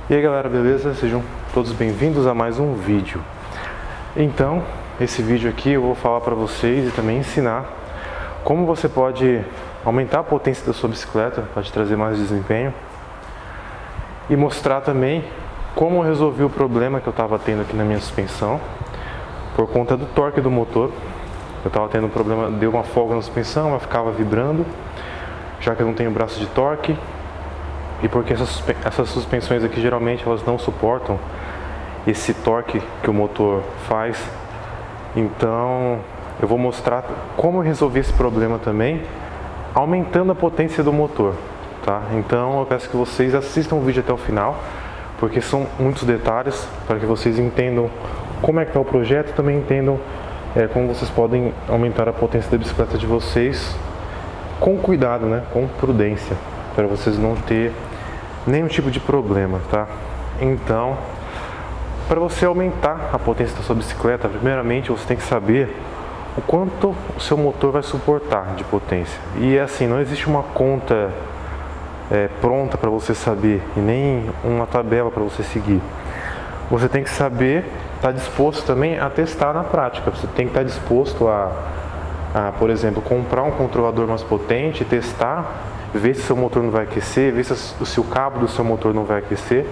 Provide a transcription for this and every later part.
E aí galera, beleza? Sejam todos bem-vindos a mais um vídeo. Então, esse vídeo aqui eu vou falar para vocês e também ensinar como você pode aumentar a potência da sua bicicleta, pode trazer mais desempenho, e mostrar também como eu resolvi o problema que eu estava tendo aqui na minha suspensão por conta do torque do motor. Eu estava tendo um problema, deu uma folga na suspensão, ela ficava vibrando, já que eu não tenho braço de torque. E porque essas suspensões aqui geralmente elas não suportam esse torque que o motor faz. Então eu vou mostrar como eu resolvi esse problema também, aumentando a potência do motor, tá? Então eu peço que vocês assistam o vídeo até o final, porque são muitos detalhes para que vocês entendam como é que está o projeto e também entendam como vocês podem aumentar a potência da bicicleta de vocês com cuidado, né? Com prudência, para vocês não ter nenhum tipo de problema, tá? Então, para você aumentar a potência da sua bicicleta, primeiramente você tem que saber o quanto o seu motor vai suportar de potência. E assim, não existe uma conta pronta para você saber e nem uma tabela para você seguir. Você tem que saber, estar disposto também a testar na prática. Você tem que estar disposto a por exemplo, comprar um controlador mais potente, testar, ver se seu motor não vai aquecer, ver se o cabo do seu motor não vai aquecer.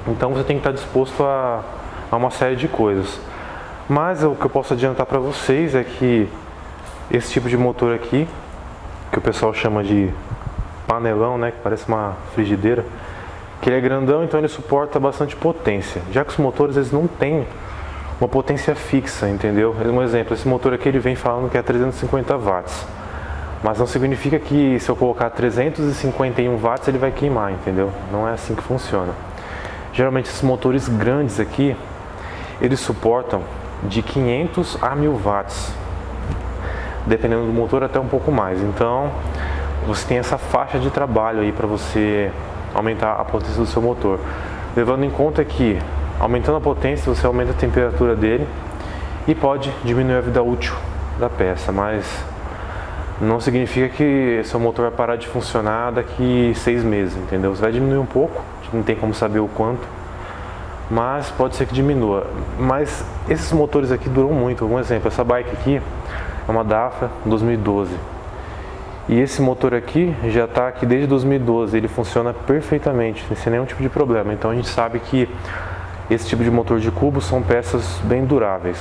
Então você tem que estar disposto a uma série de coisas. Mas o que eu posso adiantar para vocês é que esse tipo de motor aqui, que o pessoal chama de panelão, né, que parece uma frigideira, que ele é grandão, então ele suporta bastante potência. Já que os motores eles não têm uma potência fixa, entendeu? Um exemplo, esse motor aqui ele vem falando que é 350 watts. Mas não significa que se eu colocar 351 watts ele vai queimar, entendeu? Não é assim que funciona. Geralmente esses motores grandes aqui, eles suportam de 500 a 1000 watts. Dependendo do motor até um pouco mais. Então, você tem essa faixa de trabalho aí para você aumentar a potência do seu motor. Levando em conta que, aumentando a potência, você aumenta a temperatura dele e pode diminuir a vida útil da peça, mas não significa que seu motor vai parar de funcionar daqui 6 meses, entendeu? Você vai diminuir um pouco, não tem como saber o quanto, mas pode ser que diminua. Mas esses motores aqui duram muito. Um exemplo, essa bike aqui é uma Dafra 2012. E esse motor aqui já está aqui desde 2012, ele funciona perfeitamente, sem nenhum tipo de problema. Então a gente sabe que esse tipo de motor de cubo são peças bem duráveis.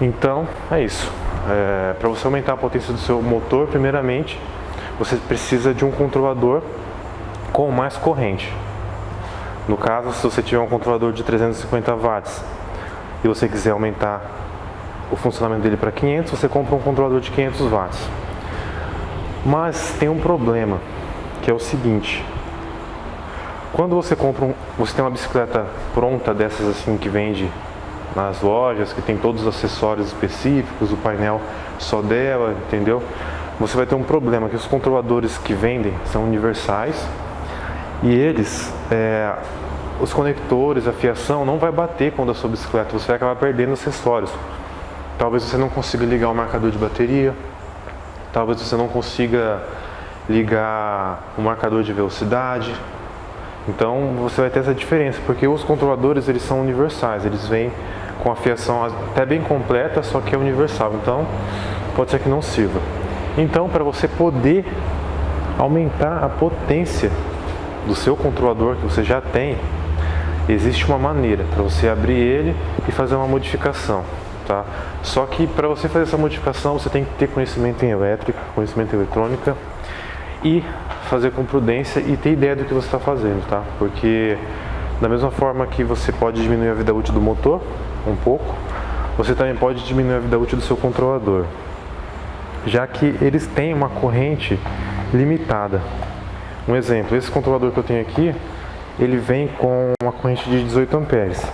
Então é isso. Para você aumentar a potência do seu motor, primeiramente você precisa de um controlador com mais corrente. No caso, se você tiver um controlador de 350 watts e você quiser aumentar o funcionamento dele para 500, você compra um controlador de 500 watts. Mas tem um problema, que é o seguinte: quando você compra você tem uma bicicleta pronta dessas assim que vende nas lojas, que tem todos os acessórios específicos, o painel só dela, entendeu? Você vai ter um problema, que os controladores que vendem são universais e eles, os conectores, a fiação não vai bater com a da sua bicicleta, você vai acabar perdendo acessórios. Talvez você não consiga ligar o marcador de bateria, talvez você não consiga ligar o marcador de velocidade. Então você vai ter essa diferença, porque os controladores eles são universais, eles vêm com a fiação até bem completa, só que é universal, então pode ser que não sirva. Então, para você poder aumentar a potência do seu controlador que você já tem, existe uma maneira para você abrir ele e fazer uma modificação, tá? Só que para você fazer essa modificação você tem que ter conhecimento em elétrica, conhecimento em eletrônica e fazer com prudência e ter ideia do que você está fazendo, tá? Porque da mesma forma que você pode diminuir a vida útil do motor um pouco, você também pode diminuir a vida útil do seu controlador, já que eles têm uma corrente limitada. Um exemplo, esse controlador que eu tenho aqui, ele vem com uma corrente de 18 amperes.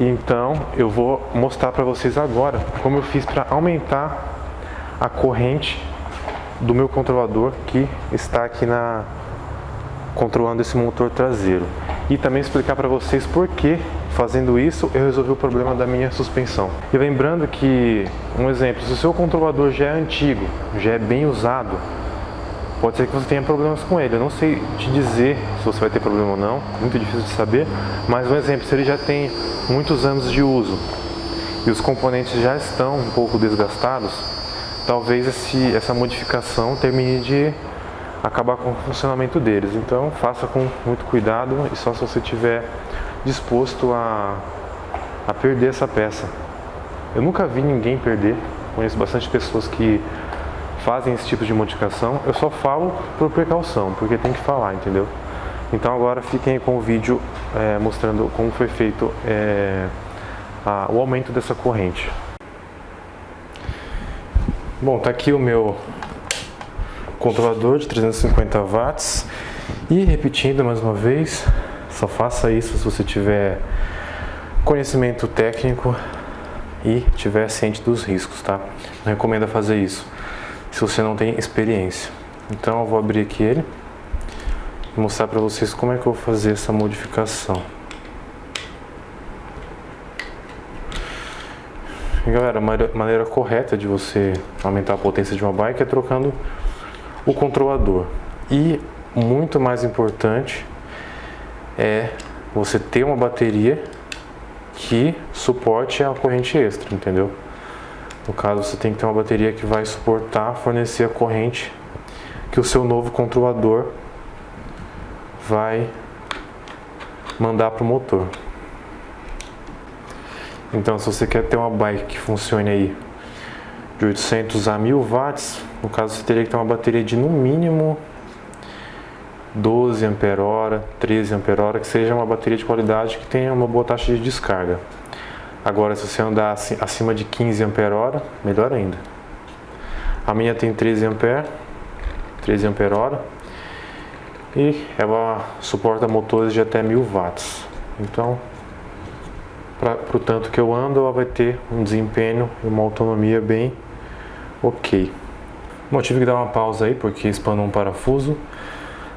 Então eu vou mostrar para vocês agora como eu fiz para aumentar a corrente do meu controlador que está aqui controlando esse motor traseiro, e também explicar para vocês por que fazendo isso eu resolvi o problema da minha suspensão. E lembrando que, um exemplo, se o seu controlador já é antigo, já é bem usado, pode ser que você tenha problemas com ele. Eu não sei te dizer se você vai ter problema ou não, muito difícil de saber, mas um exemplo, se ele já tem muitos anos de uso e os componentes já estão um pouco desgastados, talvez essa modificação termine de acabar com o funcionamento deles. Então faça com muito cuidado e só se você estiver disposto a perder essa peça. Eu nunca vi ninguém perder, conheço bastante pessoas que fazem esse tipo de modificação. Eu só falo por precaução, porque tem que falar, entendeu? Então agora fiquem aí com o vídeo mostrando como foi feito o aumento dessa corrente. Bom, tá aqui o meu controlador de 350 watts e repetindo mais uma vez, só faça isso se você tiver conhecimento técnico e tiver ciente dos riscos, tá? Não recomendo fazer isso se você não tem experiência. Então eu vou abrir aqui ele e mostrar para vocês como é que eu vou fazer essa modificação. E galera, a maneira correta de você aumentar a potência de uma bike é trocando o controlador. E muito mais importante é você ter uma bateria que suporte a corrente extra, entendeu? No caso, você tem que ter uma bateria que vai suportar, fornecer a corrente que o seu novo controlador vai mandar para o motor. Então, se você quer ter uma bike que funcione aí de 800 a 1000 watts, no caso você teria que ter uma bateria de no mínimo 12 ampere-hora, 13 ampere-hora, que seja uma bateria de qualidade que tenha uma boa taxa de descarga. Agora, se você andar acima de 15 ampere-hora, melhor ainda. A minha tem 13 ampere-hora e ela suporta motores de até 1000 watts. Então, para o tanto que eu ando, ela vai ter um desempenho e uma autonomia bem ok. Bom, tive que dar uma pausa aí porque espanou um parafuso,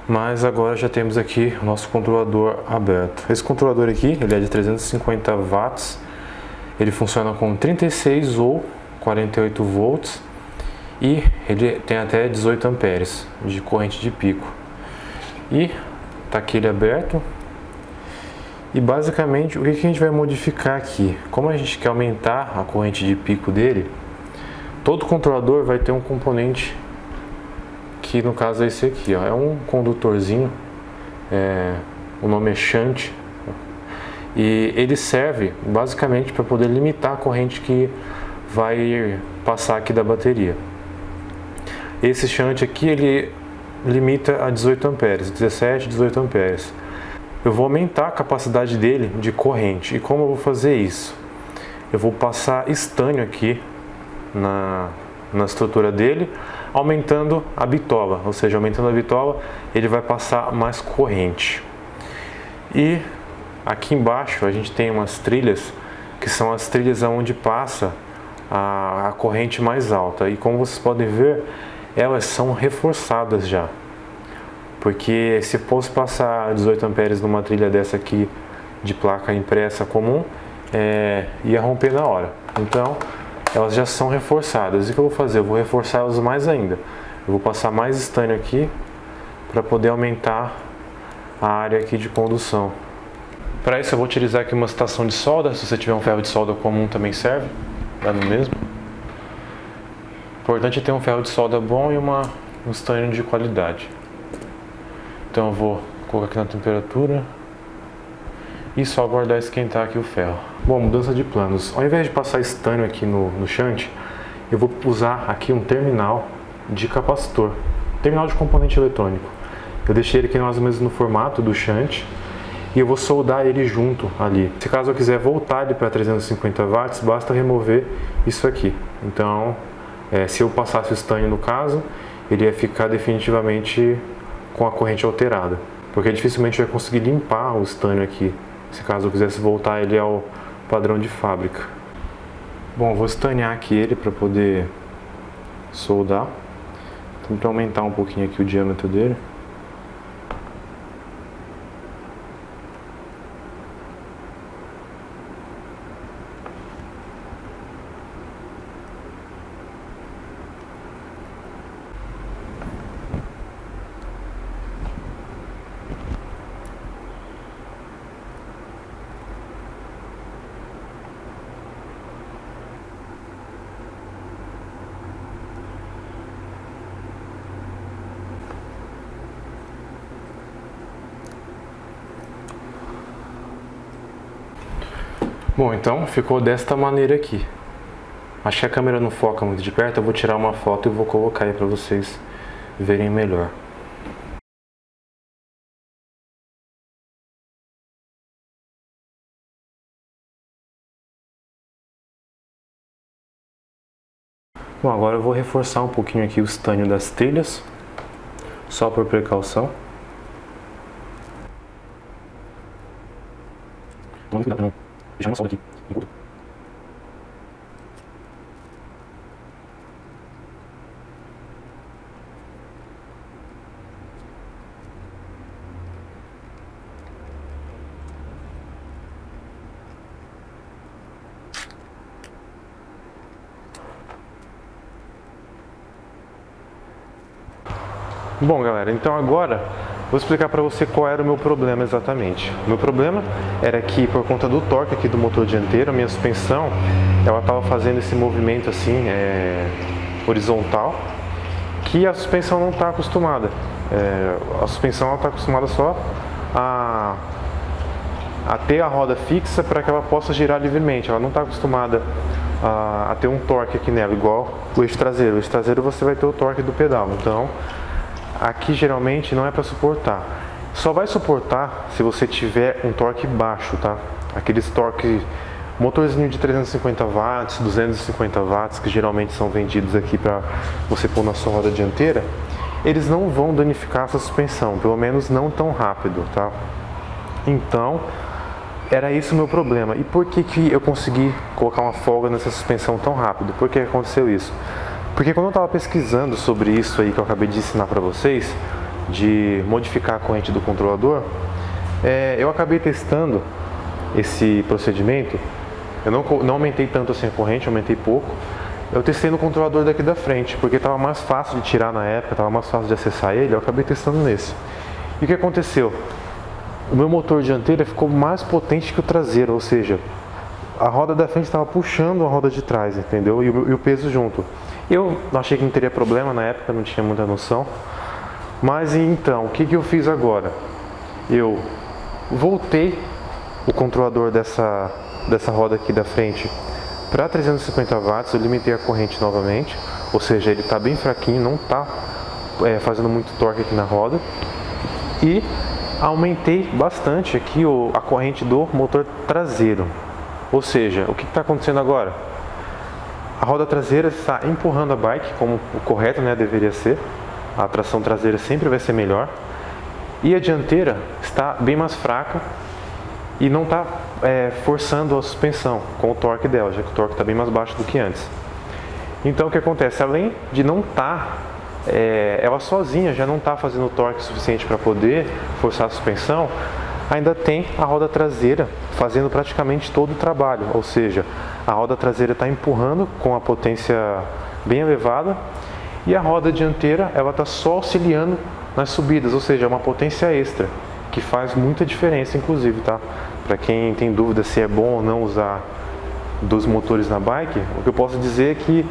mas agora já temos aqui o nosso controlador aberto. Esse controlador aqui, ele é de 350 watts, ele funciona com 36 ou 48 volts e ele tem até 18 amperes de corrente de pico. E tá aqui ele aberto. E basicamente o que a gente vai modificar aqui? Como a gente quer aumentar a corrente de pico dele, todo controlador vai ter um componente que no caso é esse aqui, ó, é um condutorzinho, o nome é shunt, e ele serve basicamente para poder limitar a corrente que vai passar aqui da bateria. Esse shunt aqui ele limita a 18 amperes, 17, 18 amperes. Eu vou aumentar a capacidade dele de corrente. E como eu vou fazer isso? Eu vou passar estanho aqui na estrutura dele, aumentando a bitola. Ou seja, aumentando a bitola, ele vai passar mais corrente. E aqui embaixo a gente tem umas trilhas, que são as trilhas onde passa a corrente mais alta. E como vocês podem ver, elas são reforçadas já. Porque se fosse passar 18 amperes numa trilha dessa aqui de placa impressa comum, ia romper na hora. Então elas já são reforçadas. E o que eu vou fazer? Eu vou reforçar elas mais ainda. Eu vou passar mais estanho aqui para poder aumentar a área aqui de condução. Para isso eu vou utilizar aqui uma estação de solda. Se você tiver um ferro de solda comum também serve, dá no mesmo. O importante é ter um ferro de solda bom e um estanho de qualidade. Então eu vou colocar aqui na temperatura e só aguardar esquentar aqui o ferro. Bom, mudança de planos. Ao invés de passar estanho aqui no shunt, eu vou usar aqui um terminal de capacitor, terminal de componente eletrônico. Eu deixei ele aqui mais ou menos no formato do shunt e eu vou soldar ele junto ali. Se caso eu quiser voltar ele para 350 watts, basta remover isso aqui. Então, se eu passasse o estanho no caso, ele ia ficar definitivamente com a corrente alterada, porque dificilmente eu ia conseguir limpar o estanho aqui, se caso eu quisesse voltar ele ao padrão de fábrica. Bom, eu vou estanear aqui ele para poder soldar. Então, para aumentar um pouquinho aqui o diâmetro dele. Bom, então ficou desta maneira aqui. Acho que a câmera não foca muito de perto, eu vou tirar uma foto e vou colocar aí para vocês verem melhor. Bom, agora eu vou reforçar um pouquinho aqui o estânio das telhas, só por precaução. Vamos cuidar pra não deixar uma solda aqui. Bom, galera, então agora vou explicar para você qual era o meu problema exatamente. O meu problema era que, por conta do torque aqui do motor dianteiro, a minha suspensão, ela estava fazendo esse movimento assim, horizontal, que a suspensão não está acostumada. A suspensão está acostumada só a ter a roda fixa para que ela possa girar livremente. Ela não está acostumada a ter um torque aqui nela, igual o eixo traseiro. O eixo traseiro você vai ter o torque do pedal, então aqui geralmente não é para suportar. Só vai suportar se você tiver um torque baixo, tá? Aqueles torques, motorzinho de 350 watts, 250 watts, que geralmente são vendidos aqui para você pôr na sua roda dianteira, eles não vão danificar essa suspensão, pelo menos não tão rápido, tá? Então, era esse o meu problema. E por que eu consegui colocar uma folga nessa suspensão tão rápido? Por que aconteceu isso? Porque quando eu estava pesquisando sobre isso aí que eu acabei de ensinar para vocês, de modificar a corrente do controlador, eu acabei testando esse procedimento. Eu não aumentei tanto assim a corrente, aumentei pouco. Eu testei no controlador daqui da frente, porque estava mais fácil de tirar na época, estava mais fácil de acessar ele, eu acabei testando nesse. E o que aconteceu? O meu motor dianteiro ficou mais potente que o traseiro, ou seja, a roda da frente estava puxando a roda de trás, entendeu? E o peso junto. Eu achei que não teria problema na época, não tinha muita noção. Mas então, o que eu fiz agora? Eu voltei o controlador dessa roda aqui da frente para 350 watts, eu limitei a corrente novamente, ou seja, ele está bem fraquinho, não está fazendo muito torque aqui na roda. E aumentei bastante aqui a corrente do motor traseiro. Ou seja, o que está acontecendo agora? A roda traseira está empurrando a bike, como o correto, né, deveria ser. A tração traseira sempre vai ser melhor. E a dianteira está bem mais fraca e não está forçando a suspensão com o torque dela, já que o torque está bem mais baixo do que antes. Então o que acontece? Além de não estar, ela sozinha já não está fazendo torque suficiente para poder forçar a suspensão, ainda tem a roda traseira fazendo praticamente todo o trabalho, ou seja, a roda traseira está empurrando com a potência bem elevada e a roda dianteira ela está só auxiliando nas subidas, ou seja, é uma potência extra que faz muita diferença, inclusive, tá? Para quem tem dúvida se é bom ou não usar dois motores na bike, o que eu posso dizer é que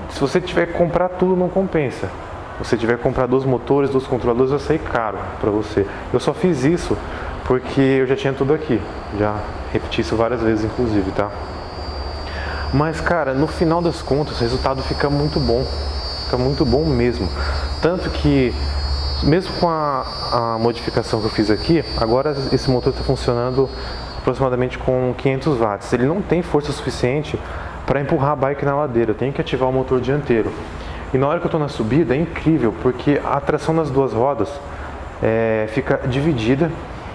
se você tiver que comprar tudo, não compensa. Se você tiver que comprar dois motores, dois controladores, vai sair caro para você. Eu só fiz isso porque eu já tinha tudo aqui. Já repeti isso várias vezes, inclusive, tá? Mas, cara, no final das contas, o resultado fica muito bom. Fica muito bom mesmo. Tanto que, mesmo com a modificação que eu fiz aqui, agora esse motor está funcionando aproximadamente com 500 watts. Ele não tem força suficiente para empurrar a bike na ladeira. Eu tenho que ativar o motor dianteiro. E na hora que eu estou na subida é incrível, porque a tração nas duas rodas fica dividida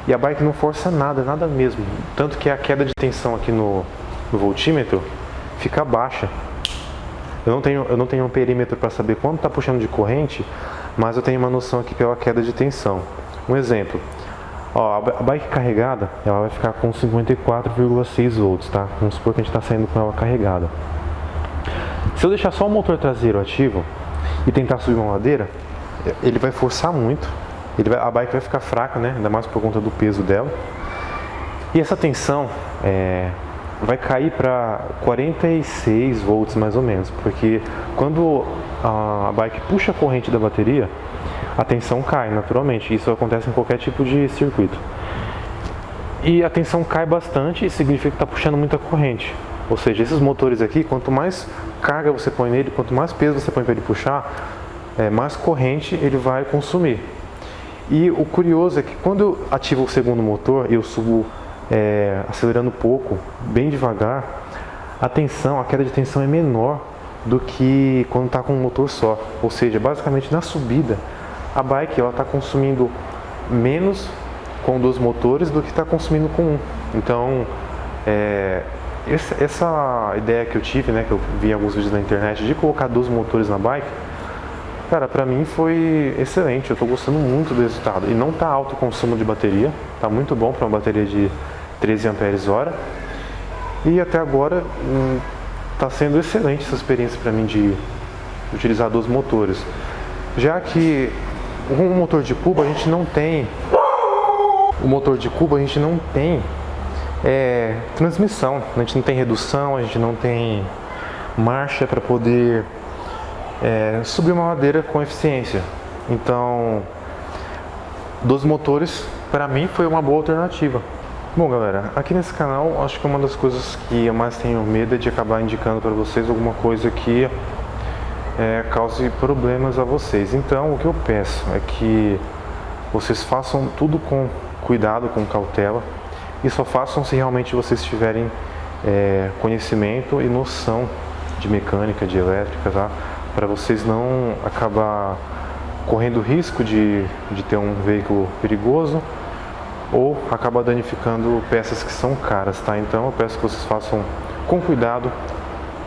e a bike não força nada, nada mesmo. Tanto que a queda de tensão aqui no voltímetro fica baixa. Eu não tenho um perímetro para saber quanto está puxando de corrente, mas eu tenho uma noção aqui pela queda de tensão. Um exemplo, ó, a bike carregada ela vai ficar com 54,6 volts, tá? Vamos supor que a gente está saindo com ela carregada. Se eu deixar só o motor traseiro ativo e tentar subir uma ladeira, ele vai forçar muito, a bike vai ficar fraca, né? Ainda mais por conta do peso dela. E essa tensão vai cair para 46 volts mais ou menos, porque quando a bike puxa a corrente da bateria, a tensão cai naturalmente. Isso acontece em qualquer tipo de circuito. e a tensão cai bastante, significa que está puxando muita corrente. Ou seja, esses motores aqui, quanto mais carga você põe nele, quanto mais peso você põe para ele puxar, mais corrente ele vai consumir. E o curioso é que quando eu ativo o segundo motor e eu subo acelerando pouco, bem devagar, a queda de tensão é menor do que quando está com um motor só. Ou seja, basicamente na subida, a bike está consumindo menos com 2 motores do que está consumindo com um. Então, essa ideia que eu tive, né, que eu vi em alguns vídeos na internet, de colocar 2 motores na bike, cara, pra mim foi excelente. Eu tô gostando muito do resultado. E não tá alto o consumo de bateria, tá muito bom para uma bateria de 13 Ah. E até agora tá sendo excelente essa experiência para mim de utilizar 2 motores. Já que com o motor de cubo a gente não tem transmissão, a gente não tem redução, a gente não tem marcha para poder subir uma ladeira com eficiência. Então, 2 motores para mim foi uma boa alternativa. Bom, galera, aqui nesse canal acho que uma das coisas que eu mais tenho medo é de acabar indicando para vocês alguma coisa que cause problemas a vocês. Então, o que eu peço é que vocês façam tudo com cuidado, com cautela, e só façam se realmente vocês tiverem conhecimento e noção de mecânica, de elétrica, tá? Para vocês não acabar correndo risco de ter um veículo perigoso ou acabar danificando peças que são caras, tá? Então eu peço que vocês façam com cuidado,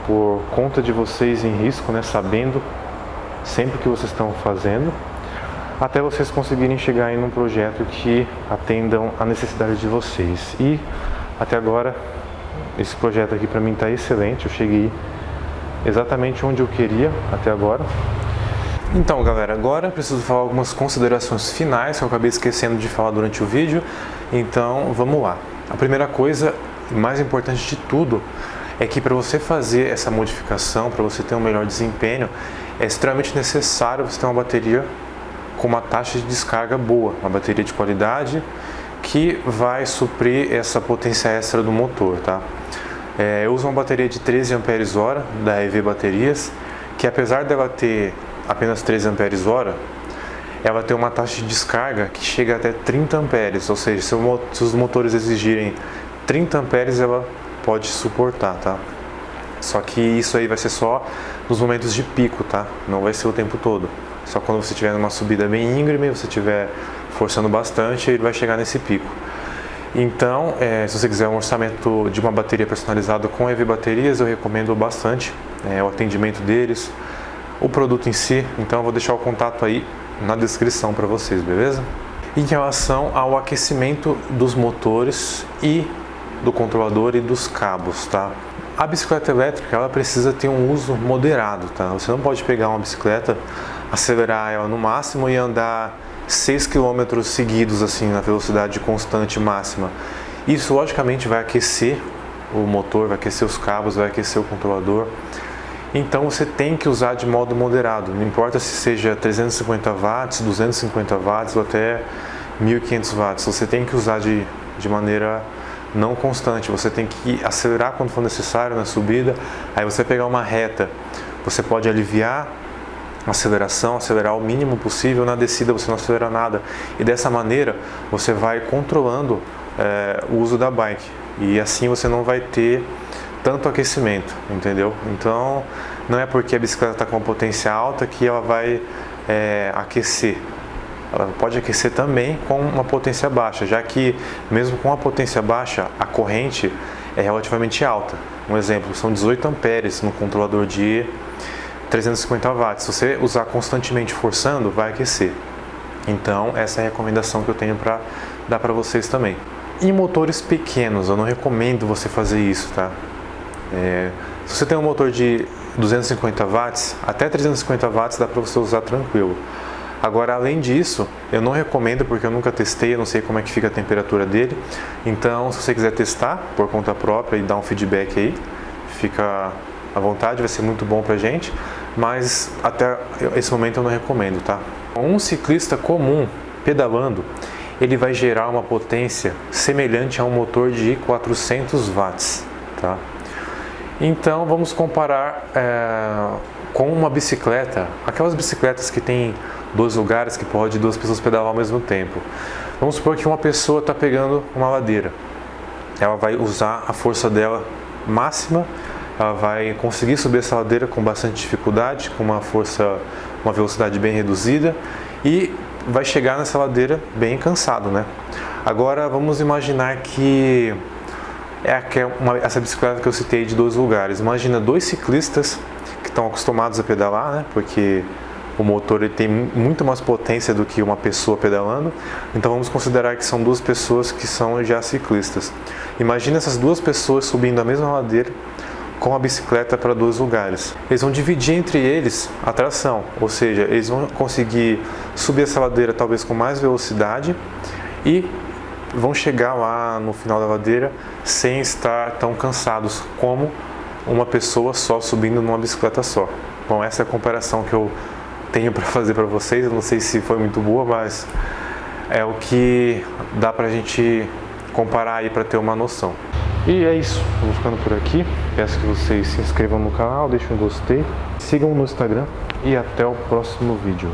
por conta de vocês em risco, né? Sabendo sempre o que vocês estão fazendo, até vocês conseguirem chegar em um projeto que atendam a necessidade de vocês. E até agora esse projeto aqui para mim está excelente. Eu cheguei exatamente onde eu queria até agora. Então, galera, agora preciso falar algumas considerações finais que eu acabei esquecendo de falar durante o vídeo. Então vamos lá. A primeira coisa, mais importante de tudo, é que para você fazer essa modificação, para você ter um melhor desempenho, é extremamente necessário você ter uma bateria com uma taxa de descarga boa, uma bateria de qualidade que vai suprir essa potência extra do motor, tá? Eu uso uma bateria de 13 Ah da EV Baterias, que apesar dela ter apenas 13 Ah, ela tem uma taxa de descarga que chega até 30 amperes, ou seja, se os motores exigirem 30 amperes, ela pode suportar, tá? Só que isso aí vai ser só nos momentos de pico, tá? Não vai ser o tempo todo. Só quando você estiver numa subida bem íngreme, você estiver forçando bastante, ele vai chegar nesse pico. Então, se você quiser um orçamento de uma bateria personalizada com EV Baterias, eu recomendo bastante o atendimento deles, o produto em si. Então eu vou deixar o contato aí na descrição para vocês, beleza? Em relação ao aquecimento dos motores e do controlador e dos cabos, tá? A bicicleta elétrica, ela precisa ter um uso moderado, tá? Você não pode pegar uma bicicleta, acelerar ela no máximo e andar 6 km seguidos assim na velocidade constante máxima. Isso logicamente vai aquecer o motor, vai aquecer os cabos, vai aquecer o controlador. Então você tem que usar de modo moderado, não importa se seja 350 watts, 250 watts ou até 1500 watts, você tem que usar de maneira não constante. Você tem que acelerar quando for necessário na subida, aí você pegar uma reta, você pode aliviar a aceleração, acelerar o mínimo possível, na descida você não acelera nada, e dessa maneira você vai controlando o uso da bike, e assim você não vai ter tanto aquecimento, entendeu? Então não é porque a bicicleta está com uma potência alta que ela vai aquecer. Ela pode aquecer também com uma potência baixa, já que mesmo com a potência baixa, a corrente é relativamente alta. Um exemplo, são 18 amperes no controlador de 350 watts. Se você usar constantemente forçando, vai aquecer. Então essa é a recomendação que eu tenho para dar para vocês também. Em motores pequenos, eu não recomendo você fazer isso, tá? Se você tem um motor de 250 watts, até 350 watts dá para você usar tranquilo. Agora, além disso, eu não recomendo porque eu nunca testei, eu não sei como é que fica a temperatura dele. Então, se você quiser testar por conta própria e dar um feedback aí, fica à vontade, vai ser muito bom pra gente. Mas até esse momento eu não recomendo, tá? Um ciclista comum pedalando, ele vai gerar uma potência semelhante a um motor de 400 watts, tá? Então vamos comparar com uma bicicleta, aquelas bicicletas que tem 2 lugares que pode 2 pessoas pedalar ao mesmo tempo. Vamos supor que uma pessoa está pegando uma ladeira, ela vai usar a força dela máxima, ela vai conseguir subir essa ladeira com bastante dificuldade, com uma velocidade bem reduzida e vai chegar nessa ladeira bem cansado, né? Agora vamos imaginar que essa bicicleta que eu citei de 2 lugares. Imagina 2 ciclistas que estão acostumados a pedalar, né? Porque o motor ele tem muito mais potência do que uma pessoa pedalando. Então vamos considerar que são 2 pessoas que são já ciclistas. Imagina essas 2 pessoas subindo a mesma ladeira com a bicicleta para 2 lugares. Eles vão dividir entre eles a tração, ou seja, eles vão conseguir subir essa ladeira talvez com mais velocidade e vão chegar lá no final da ladeira sem estar tão cansados como uma pessoa só subindo numa bicicleta só. Bom, essa é a comparação que eu tenho para fazer para vocês. Eu não sei se foi muito boa, mas é o que dá para a gente comparar aí para ter uma noção. E é isso, eu vou ficando por aqui. Peço que vocês se inscrevam no canal, deixem um gostei, sigam no Instagram e até o próximo vídeo.